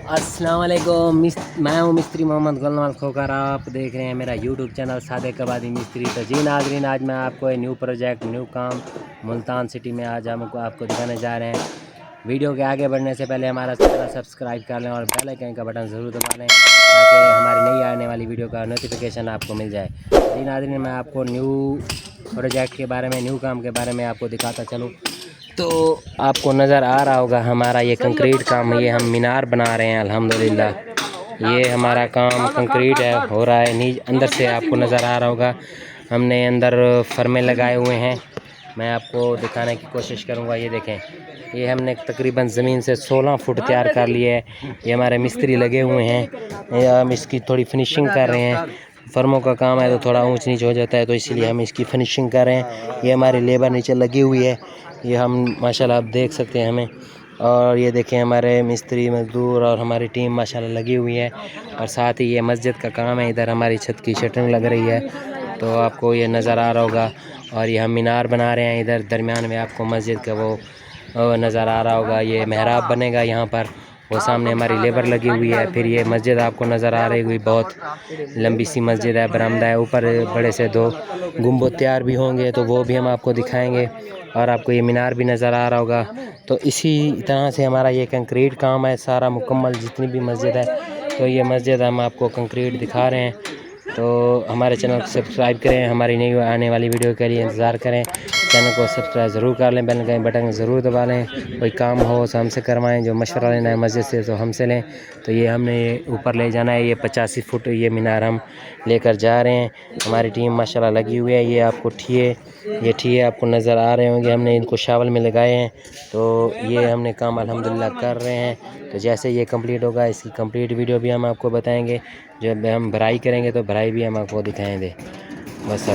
अस्सलाम वालेकुम। मैं हूँ मिस्त्री मोहम्मद गुलनवाल खोकर। आप देख रहे हैं मेरा यूट्यूब चैनल सादिक आबादी मिस्त्री। तो जी नाज़रीन, आज मैं आपको एक न्यू प्रोजेक्ट न्यू काम मुल्तान सिटी में आज हम आपको दिखाने जा रहे हैं। वीडियो के आगे बढ़ने से पहले हमारा चैनल सब्सक्राइब कर लें और बेल आइकन का बटन ज़रूर दबा लें ताकि हमारी नई आने वाली वीडियो का नोटिफिकेशन आपको मिल जाए। जी नाज़रीन, मैं आपको न्यू प्रोजेक्ट के बारे में, न्यू काम के बारे में आपको दिखाता चलूँ। तो आपको नज़र आ रहा होगा हमारा ये कंक्रीट काम, ये हम मीनार बना रहे हैं अल्हम्दुलिल्लाह। ये हमारा काम कंक्रीट है, हो रहा है। अंदर से आपको नज़र आ रहा होगा हमने अंदर फर्मे लगाए हुए हैं। मैं आपको दिखाने की कोशिश करूंगा। ये देखें, ये हमने तकरीबन ज़मीन से 16 फुट तैयार कर लिया है। ये हमारे मिस्त्री लगे हुए हैं, हम इसकी थोड़ी फिनिशिंग कर रहे हैं। फर्मों का काम है तो थोड़ा ऊंच नीच हो जाता है, तो इसलिए हम इसकी फिनिशिंग कर रहे हैं। ये हमारी लेबर नीचे लगी हुई है, ये हम माशाल्लाह आप देख सकते हैं हमें। और ये देखें हमारे मिस्त्री मजदूर और हमारी टीम माशाल्लाह लगी हुई है। और साथ ही ये मस्जिद का काम है, इधर हमारी छत की शटरिंग लग रही है तो आपको ये नज़र आ रहा होगा। और ये हम मीनार बना रहे हैं, इधर दरमियान में आपको मस्जिद का वो नज़र आ रहा होगा। ये मेहराब बनेगा यहाँ पर, वो सामने हमारी लेबर लगी हुई है। फिर ये मस्जिद आपको नज़र आ रही हुई, बहुत लंबी सी मस्जिद है, बरामदा है, ऊपर बड़े से 2 गुंबद तैयार भी होंगे तो वो भी हम आपको दिखाएंगे। और आपको ये मीनार भी नज़र आ रहा होगा। तो इसी तरह से हमारा ये कंक्रीट काम है सारा मुकम्मल, जितनी भी मस्जिद है। तो ये मस्जिद हम आपको कंक्रीट दिखा रहे हैं। तो हमारे चैनल को सब्सक्राइब करें, हमारी नई आने वाली वीडियो के लिए इंतज़ार करें। चैनल को सब्सक्राइब ज़रूर कर लें, बेल का बटन ज़रूर दबा लें। कोई काम हो तो हमसे करवाएं, जो मशवरा लेना है मस्जिद से तो हमसे लें। तो ये हमने ऊपर ले जाना है, ये 85 फुट ये मीनार हम लेकर जा रहे हैं। हमारी टीम माशाल्लाह लगी हुई है। ये आपको ठिए आपको नज़र आ रहे होंगे, हमने इनको शावल में लगाए हैं। तो ये हमने काम अल्हम्दुलिल्लाह कर रहे हैं। तो जैसे ये कंप्लीट होगा, इसकी कंप्लीट वीडियो भी हम आपको बताएंगे। जब हम भराई करेंगे तो भराई भी हम आपको दिखाएंगे। बस।